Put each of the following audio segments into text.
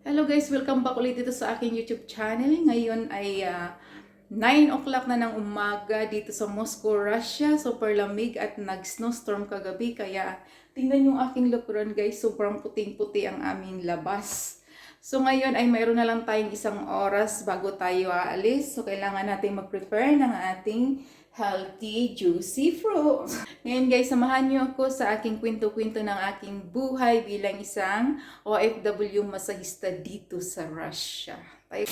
Hello guys, welcome back ulit dito sa aking YouTube channel. Ngayon ay 9 o'clock na ng umaga dito sa Moscow, Russia. Super lamig at nag-snowstorm kagabi. Kaya tingnan yung aking likuran guys, sobrang puting-puti ang aming labas. So ngayon ay mayroon na lang tayong isang oras bago tayo aalis. So kailangan natin mag-prepare ng ating healthy, juicy fruits. Ngayon guys, samahan niyo ako sa aking kwento-kwento ng aking buhay bilang isang OFW masahista dito sa Russia. Tayo.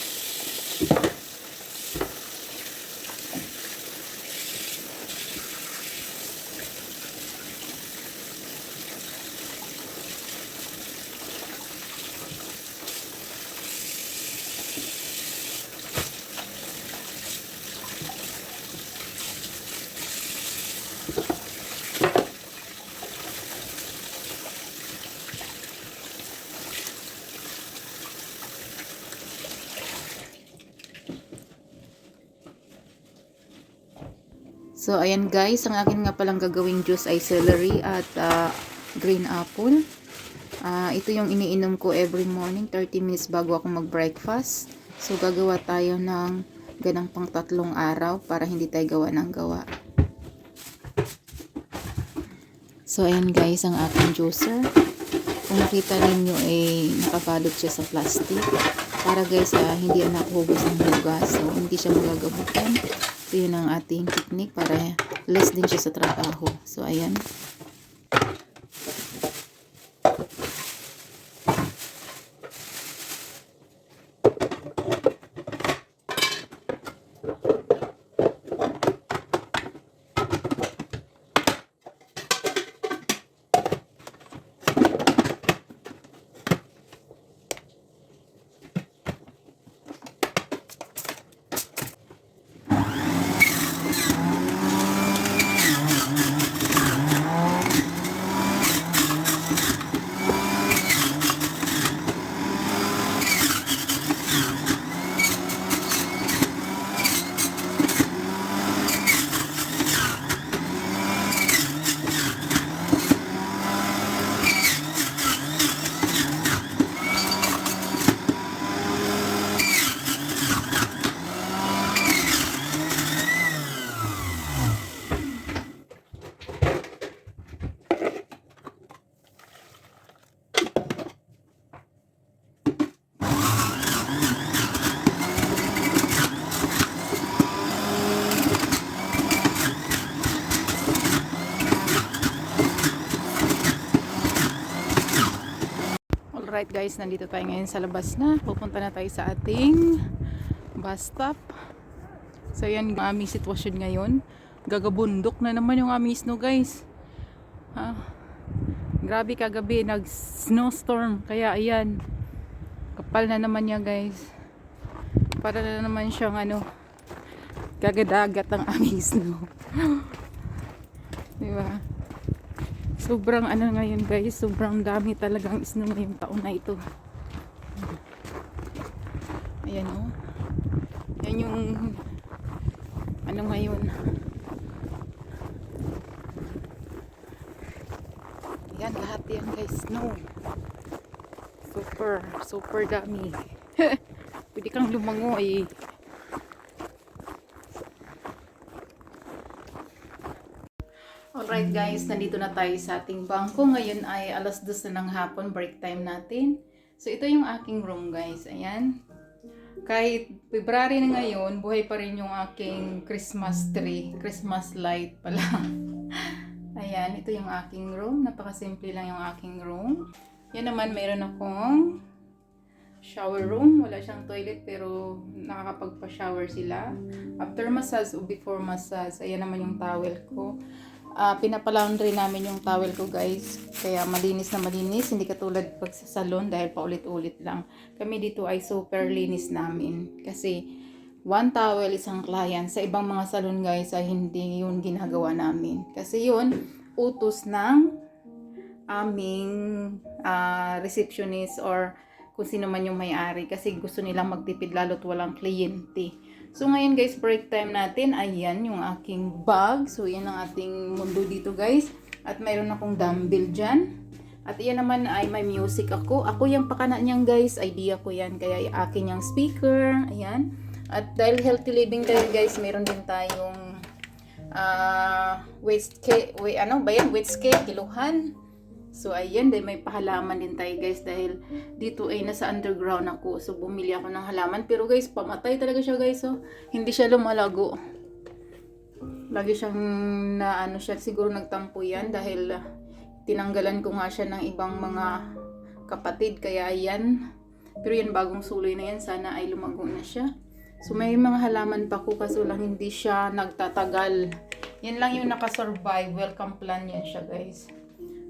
So, ayan guys, ang akin nga palang gagawing juice ay celery at green apple. Ito yung iniinom ko every morning, 30 minutes bago ako mag-breakfast. So, gagawa tayo ng ganang pang 3 araw para hindi tayo gawa ng gawa. So, ayan guys, ang aking juicer. Kung nakita ninyo, nakabalot siya sa plastic. Para guys, hindi anak hugos ng hugas. So, hindi siya magagabutan. So, yun ang ating technique para less din siya sa trabaho. So, ayan. Alright guys, nandito tayo ngayon sa labas na. Pupunta na tayo sa ating bus stop. So yan yung aming sitwasyon ngayon. Gagabundok na naman yung aming snow guys. Grabe kagabi, nag-snowstorm. Kaya ayan, kapal na naman niya guys. Para na naman siyang gagadagat ang aming snow. Diba? Sobrang ngayon guys, sobrang dami talagang snow ngayong taon na ito. Ayan o. Yan yung ngayon. Yan, lahat yan guys, snow. Super dami. Pwede kang lumangoy. Alright guys, nandito na tayo sa ating bangko. Ngayon ay 2:00 na ng hapon, break time natin. So ito yung aking room guys, ayan. Kahit February na ngayon, buhay pa rin yung aking Christmas tree, Christmas light pala. Ayan, ito yung aking room. Napakasimple lang yung aking room. Yan naman, mayroon akong shower room. Wala siyang toilet pero nakakapagpa-shower sila. After massage o before massage, ayan naman yung towel ko. Pinapalaundry namin yung towel ko guys. Kaya malinis na malinis. Hindi katulad pag sa salon dahil paulit-ulit lang. Kami dito ay super linis namin. Kasi one towel isang client. Sa ibang mga salon guys ay hindi yun ginagawa namin. Kasi yun, utos ng aming receptionist or kung sino man yung may-ari. Kasi gusto nilang magtipid lalo't walang kliyente. So ngayon guys, break time natin. Ayan yung aking bag. So yan ang ating mundo dito guys. At mayroon akong dumbbell dyan. At iyan naman ay may music ako. Ako yung pakana niyan guys, idea ko yan. Kaya akin yung speaker, ayan. At dahil healthy living tayo guys, meron din tayong wastegate, kiluhan. So ayan, dahil may pahalaman din tayo guys dahil dito ay nasa underground ako. So bumili ako ng halaman. Pero guys, pamatay talaga siya guys. So, hindi siya lumalago. Lagi siyang siguro nagtampo yan dahil tinanggalan ko nga siya ng ibang mga kapatid. Kaya ayan. Pero yan, bagong suloy na yan. Sana ay lumago na siya. So may mga halaman pa ko kaso lang hindi siya nagtatagal. Yan lang yung nakasurvive. Welcome plan yan siya guys.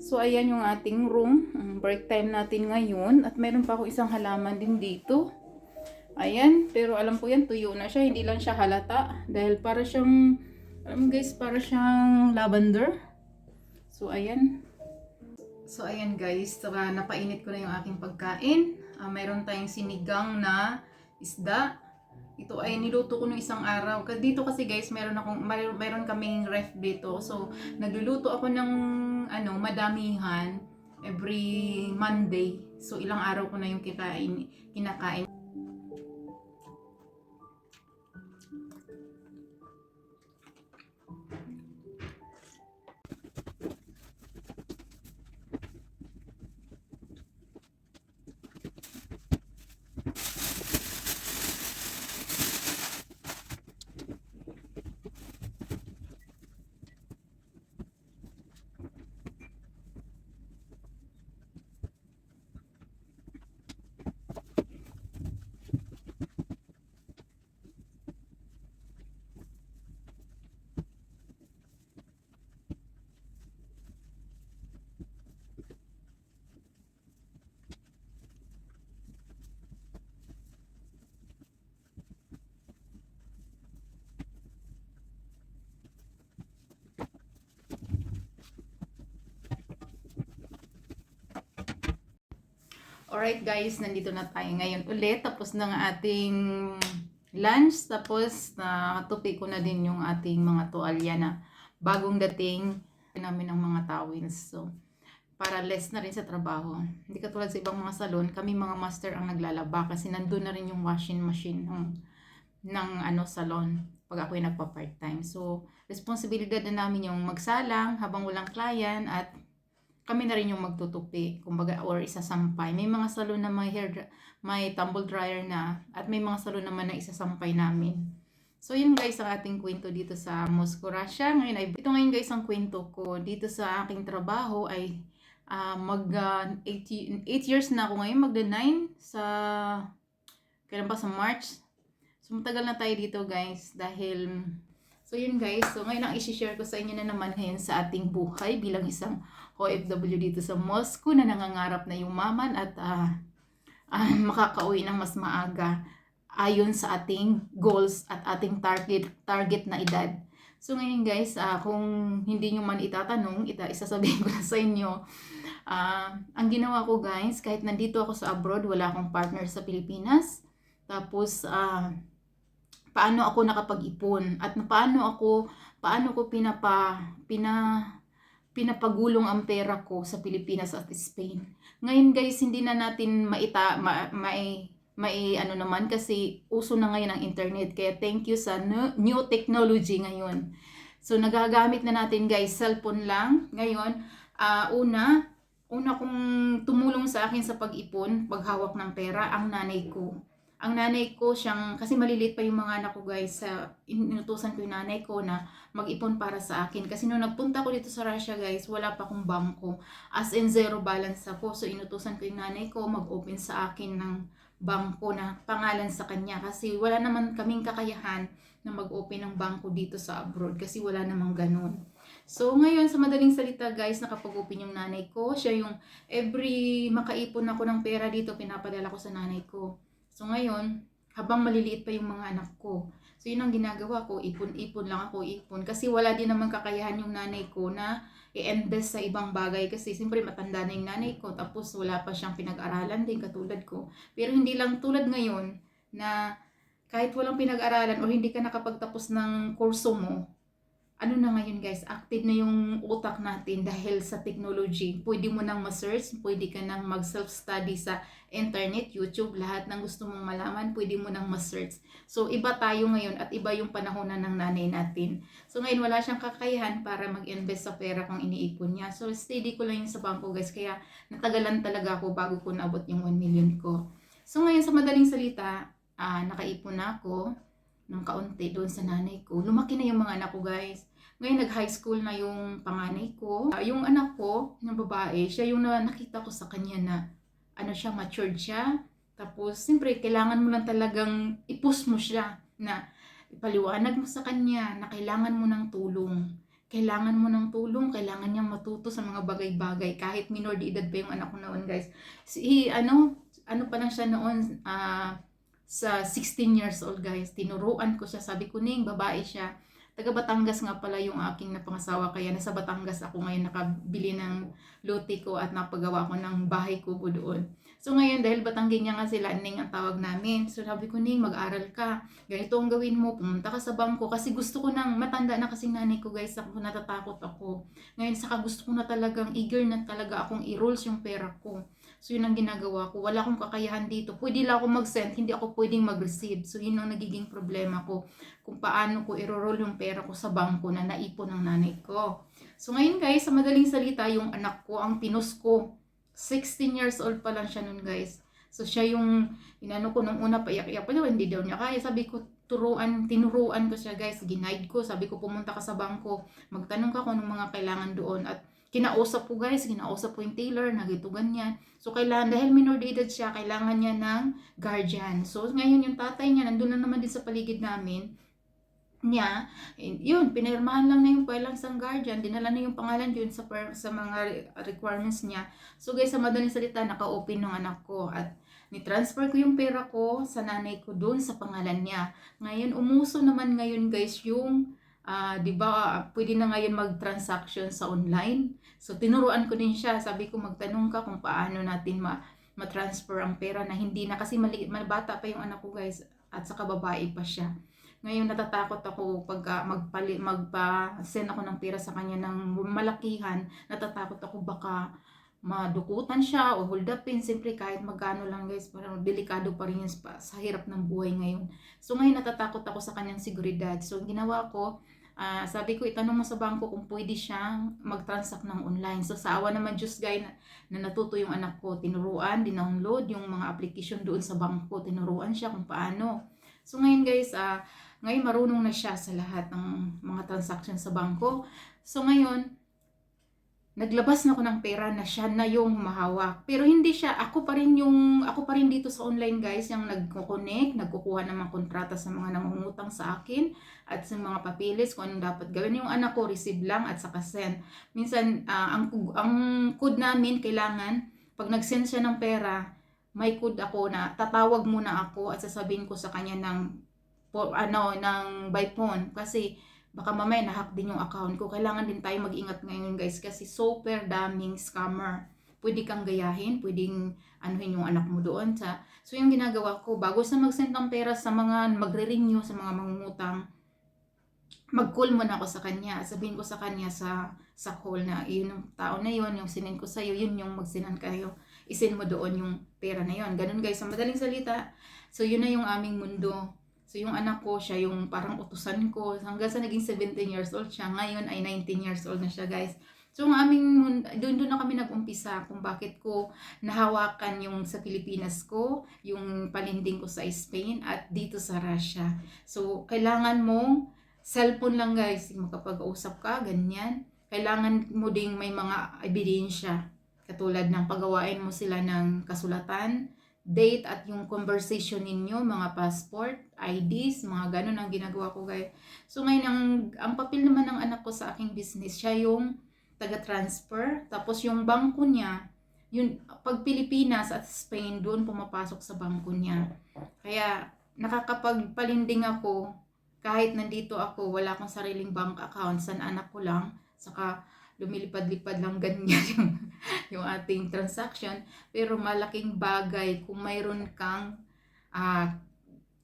So ayan yung ating room. Break time natin ngayon. At meron pa ako isang halaman din dito. Ayan. Pero alam ko yan, tuyo na siya. Hindi lang siya halata. Dahil para siyang, guys, para siyang lavender. So ayan. So ayan guys. Napainit ko na yung aking pagkain. Meron tayong sinigang na isda. Ito ay niluto ko nung isang araw. Dito kasi guys, meron kaming ref dito. So, nagluluto ako ng madamihan every Monday. So, ilang araw ko na yung kinakain. Alright guys, nandito na tayo ngayon ulit. Tapos na nga ating lunch. Tapos natupi ko na din yung ating mga tuwalya na bagong dating namin ng mga towels. So, para less na rin sa trabaho. Hindi katulad sa ibang mga salon, kami mga master ang naglalaba kasi nandun na rin yung washing machine ng salon pag ako'y nagpa-part-time. So, responsibilidad na namin yung magsalang habang walang client at kami na rin yung magtutupi, kumbaga, or isasampay. May mga salon na may tumble dryer na, at may mga salon naman na isasampay namin. So, yun guys, ang ating kwento dito sa Moscow, Russia. Ito ngayon guys, ang kwento ko dito sa aking trabaho ay 8 years na ako ngayon, magda 9 kailan pa sa March. So, matagal na tayo dito guys, dahil, so yun guys, so ngayon ang isi-share ko sa inyo na naman ngayon sa ating buhay bilang isang OFW dito sa Moscow na nangangarap na yumaman at makakauwi ng mas maaga ayon sa ating goals at ating target na edad. So ngayon guys, kung hindi nyo man itatanong, isasabihin ko na sa inyo, ang ginawa ko guys, kahit nandito ako sa abroad, wala akong partner sa Pilipinas. Tapos, paano ako nakapag-ipon at paano ko pinapagulong ang pera ko sa Pilipinas at Spain. Ngayon guys, hindi na natin naman kasi uso na ngayon ang internet. Kaya thank you sa new technology ngayon. So nagagamit na natin guys, cellphone lang. Ngayon, una kong tumulong sa akin sa pag-ipon, paghawak ng pera, ang nanay ko. Ang nanay ko kasi maliliit pa yung mga anak ko guys, inutusan ko yung nanay ko na mag-ipon para sa akin. Kasi nung nagpunta ko dito sa Russia guys, wala pa akong bangko. As in zero balance ako. So inutusan ko yung nanay ko mag-open sa akin ng bangko na pangalan sa kanya. Kasi wala naman kaming kakayahan na mag-open ng bangko dito sa abroad. Kasi wala namang ganun. So ngayon sa madaling salita guys, nakapag-open yung nanay ko. Siya yung every makaipon ako ng pera dito, pinapadala ko sa nanay ko. So ngayon, habang maliliit pa yung mga anak ko. So yun ang ginagawa ko, ipon lang ako, ipon. Kasi wala din naman kakayahan yung nanay ko na i-invest sa ibang bagay. Kasi siyempre matanda na yung nanay ko, tapos wala pa siyang pinag-aralan din katulad ko. Pero hindi lang tulad ngayon na kahit walang pinag-aralan o hindi ka nakapagtapos ng kurso mo, ano na ngayon guys, active na yung utak natin dahil sa technology. Pwede mo nang ma-search, pwede ka nang mag-self-study sa internet, YouTube, lahat ng gusto mong malaman, pwede mo nang ma-search. So, iba tayo ngayon at iba yung panahonan ng nanay natin. So, ngayon wala siyang kakayahan para mag-invest sa pera kung iniipon niya. So, steady ko lang yun sa bangko guys, kaya natagalan talaga ako bago ko naabot yung 1 million ko. So, ngayon sa madaling salita, nakaipon na ako ng kaunti doon sa nanay ko. Lumaki na yung mga anak ko guys. Ngayon nag-high school na yung panganay ko. Yung anak ko, yung babae, siya yung nakita ko sa kanya na ano siya, matured siya. Tapos, siyempre, kailangan mo lang talagang i-push mo siya na ipaliwanag mo sa kanya na kailangan mo ng tulong. Kailangan mo ng tulong, kailangan niyang matuto sa mga bagay-bagay. Kahit minor de edad pa yung anak ko noon guys. Ano pa lang siya noon, sa 16 years old guys. Tinuruan ko siya, sabi ko ning babae siya. Taga Batangas nga pala yung aking napangasawa, kaya nasa Batangas ako ngayon nakabili ng lote ko at napagawa ko ng bahay ko doon. So ngayon dahil Batanggenya nga sila, Ning ang tawag namin. So sabi ko, Ning, mag-aral ka. Ganito ang gawin mo, pumunta ka sa bangko. Kasi gusto ko nang, matanda na kasing nanay ko guys, ako natatakot ako. Ngayon saka gusto ko na talagang, eager na talaga akong i-rolls yung pera ko. So yun ang ginagawa ko. Wala akong kakayahan dito. Pwede lang ako mag-send, hindi ako pwedeng mag-receive. So yun ang nagiging problema ko. Kung paano ko i-roll yung pera ko sa bangko na naipon ng nanay ko. So ngayon guys, sa madaling salita, yung anak ko, ang pinus ko. 16 years old pa lang siya nun guys. So siya yung, inano ko nung una, paiyak-iyak pa daw, hindi daw niya kaya. Sabi ko, tinuruan ko siya guys, ginaid ko. Sabi ko, pumunta ka sa bangko, magtanong ka kung anong mga kailangan doon. At kinausap ko guys, kinausap ko yung tailor, nagito ganyan. So kailangan, dahil minor de edad siya, kailangan niya ng guardian. So ngayon yung tatay niya, nandun lang naman din sa paligid namin, yun, pinirmahan lang na yung filang sang guardian, dinala na yung pangalan yun sa mga requirements niya. So guys, sa madaling salita, naka-open ng anak ko at ni-transfer ko yung pera ko sa nanay ko doon sa pangalan niya. Ngayon, umuso naman ngayon guys yung, di ba, pwede na ngayon mag-transaction sa online. So tinuruan ko din siya, sabi ko magtanong ka kung paano natin ma-transfer ang pera na hindi na, kasi bata pa yung anak ko guys at saka babae pa siya. Ngayon natatakot ako pagka magpa-send ako ng pera sa kanya ng malakihan, natatakot ako baka madukutan siya o hold upin. Siyempre kahit magkano lang guys, parang delikado pa rin yun sa hirap ng buhay ngayon. So ngayon natatakot ako sa kanyang seguridad. So ginawa ko, sabi ko itanong mo sa bangko kung pwede siyang mag-transact ng online. So sa awa naman Diyos guys na natuto yung anak ko, tinuruan, dinownload yung mga application doon sa bangko, tinuruan siya kung paano. So ngayon guys, ngayon marunong na siya sa lahat ng mga transaction sa bangko. So ngayon, naglabas na ako ng pera na siya na yung humahawak. Pero hindi siya, ako pa rin dito sa online guys, yung nagko-connect, nagkukuha ng mga kontrata sa mga nangungutang sa akin at sa mga papilis kung anong dapat gawin. Yung anak ko, receive lang at saka send. Minsan, ang code namin, kailangan, pag nag-send siya ng pera, may code ako na tatawag muna ako at sasabihin ko sa kanya ng by phone, kasi baka mamaya na-hack din yung account ko. Kailangan din tayo mag-ingat ngayon guys, kasi super daming scammer. Pwede kang gayahin, pwedeng anuhin yung anak mo doon so yung ginagawa ko, bago sa mag-send ng pera sa mga magre-renew, sa mga mangungutang, mag-call muna ako sa kanya. Sabihin ko sa kanya sa call na yun yung tao na yun, yung sinend ko sa'yo, yun yung magsinan kayo, isend mo doon yung pera na yun. Ganun guys, sa madaling salita. So yun na yung aming mundo. So yung anak ko, siya yung parang utusan ko. Hanggang sa naging 17 years old siya. Ngayon ay 19 years old na siya guys. So ang aming, doon na kami nag-umpisa kung bakit ko nahawakan yung sa Pilipinas ko, yung palinding ko sa Spain at dito sa Russia. So kailangan mong cellphone lang guys, makapag-usap ka, ganyan. Kailangan mo ding may mga ebidensya. Katulad ng pagawain mo sila ng kasulatan, date at yung conversation ninyo, mga passport, IDs, mga ganun ang ginagawa ko guys. So ngayon, ang papel naman ng anak ko sa aking business, siya yung taga-transfer. Tapos yung bangko niya, yun, pag Pilipinas at Spain, doon pumapasok sa bangko niya. Kaya nakakapagpalinding ako, kahit nandito ako, wala akong sariling bank account, sa anak ko lang, saka lumilipad-lipad lang ganyan yung ating transaction. Pero malaking bagay kung mayroon kang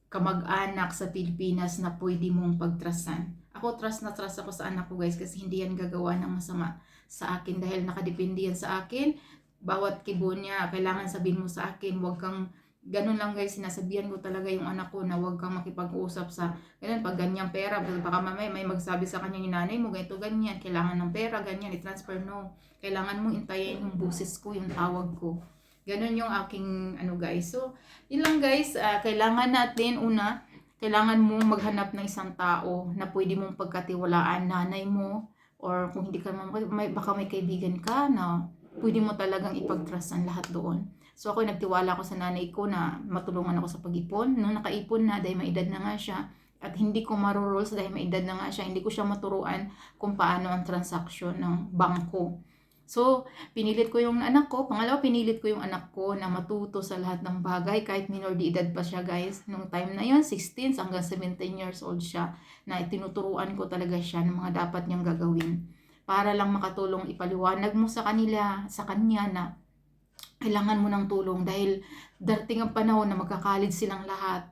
kamag-anak sa Pilipinas na pwede mong pagtrasan Ako trust na trust ako sa anak ko guys, kasi hindi yan gagawa ng masama sa akin dahil nakadepende yan sa akin. Bawat kibo niya, kailangan sabihin mo sa akin, wag kang, ganun lang guys, sinasabihan ko talaga yung anak ko na wag kang makipag-usap sa, ganun, pag ganyang pera, baka mamaya may magsabi sa kanya yung nanay mo, ganito, ganyan, kailangan ng pera, ganyan, i-transfer, no. Kailangan mo intayin yung boses ko, yung tawag ko. Ganun yung aking, ano guys. So, yun lang guys, kailangan natin, una, kailangan mo maghanap ng isang tao na pwede mong pagkatiwalaan, nanay mo, or kung hindi ka baka may kaibigan ka na pwede mo talagang ipag-trust ang lahat doon. So ako nagtiwala ako sa nanay ko na matulungan ako sa pag-ipon. Nung nakaipon na, dahil may edad na nga siya, at hindi ko marurules dahil may edad na nga siya, hindi ko siya maturuan kung paano ang transaksyon ng bangko. So, pinilit ko yung anak ko. Pangalawa, pinilit ko yung anak ko na matuto sa lahat ng bagay kahit minor de edad pa siya guys. Nung time na yon 16 hanggang 17 years old siya, na tinuturuan ko talaga siya ng mga dapat niyang gagawin. Para lang makatulong, ipaliwanag mo sa kanya na kailangan mo ng tulong dahil darating ang panahon na magka-college silang lahat.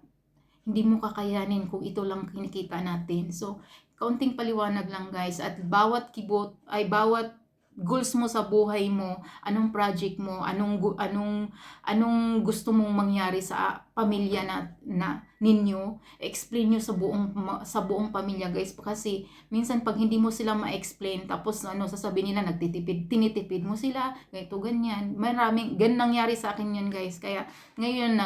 Hindi mo kakayanin kung ito lang kinikita natin. So, kaunting paliwanag lang guys, at bawat kibot ay bawat goals mo sa buhay mo, anong project mo, anong gusto mong mangyari sa pamilya na ninyo, explain nyo sa buong pamilya guys, kasi minsan pag hindi mo sila ma-explain, tapos sasabihin nila tinitipid mo sila, ganito ganyan. Maraming nangyari sa akin yan guys. Kaya ngayon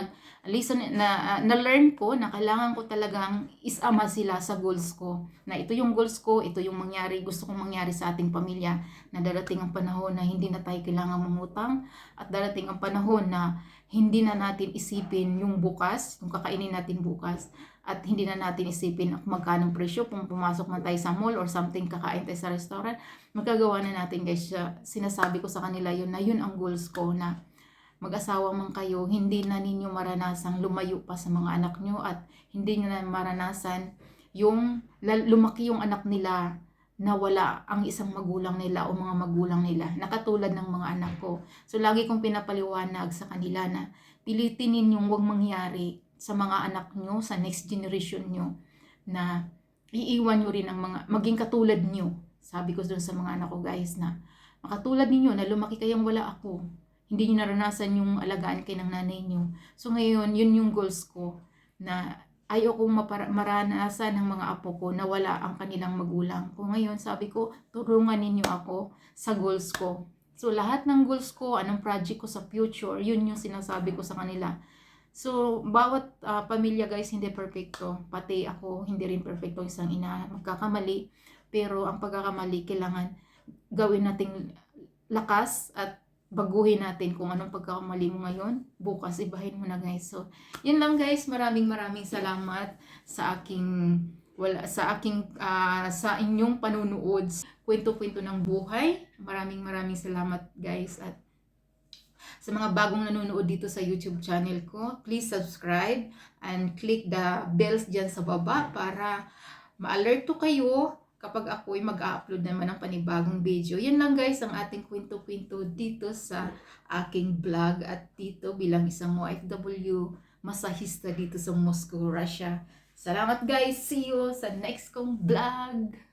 na-learn ko na kailangan ko talagang isama sila sa goals ko. Na ito yung goals ko, ito yung gusto kong mangyari sa ating pamilya. Na darating ang panahon na hindi na tayo kailangan mangutang, at darating ang panahon na hindi na natin isipin yung bukas, yung kakainin natin bukas, at hindi na natin isipin kung magkano presyo, kung pumasok man tayo sa mall or something, kakain tayo sa restaurant, magagawa na natin guys. Sinasabi ko sa kanila yun na yun ang goals ko, na mag-asawa man kayo, hindi na ninyo maranasang lumayo pa sa mga anak nyo, at hindi nyo na maranasan yung lumaki yung anak nila na wala ang isang magulang nila o mga magulang nila, na katulad ng mga anak ko. So lagi kong pinapaliwanag sa kanila na pilitin ninyong huwag mangyari sa mga anak nyo, sa next generation nyo, na iiwan nyo rin ang maging katulad nyo. Sabi ko dun sa mga anak ko guys, na makatulad ninyo na lumaki kayong wala ako. Hindi nyo naranasan yung alagaan kayo ng nanay nyo. So ngayon, yun yung goals ko, na ayoko maranasan ng mga apo ko na wala ang kanilang magulang. Kung ngayon, sabi ko, tulungan ninyo ako sa goals ko. So lahat ng goals ko, anong project ko sa future, yun yung sinasabi ko sa kanila. So, bawat pamilya guys, hindi perfecto. Pati ako, hindi rin perfecto isang ina. Magkakamali. Pero ang pagkakamali, kailangan gawin nating lakas at baguhin natin kung anong pagkakamali mo ngayon. Bukas, ibahin mo na guys. So, yun lang guys. Maraming salamat sa sa inyong panunood. Kwento-kwento ng buhay. Maraming salamat guys. At sa mga bagong nanonood dito sa YouTube channel ko, please subscribe and click the bells dyan sa baba para ma-alerto kayo kapag ako'y mag-upload naman ng panibagong video. Yan lang guys ang ating kwento-kwento dito sa aking vlog, at dito bilang isang OFW masahista dito sa Moscow, Russia. Salamat guys! See you sa next kong vlog!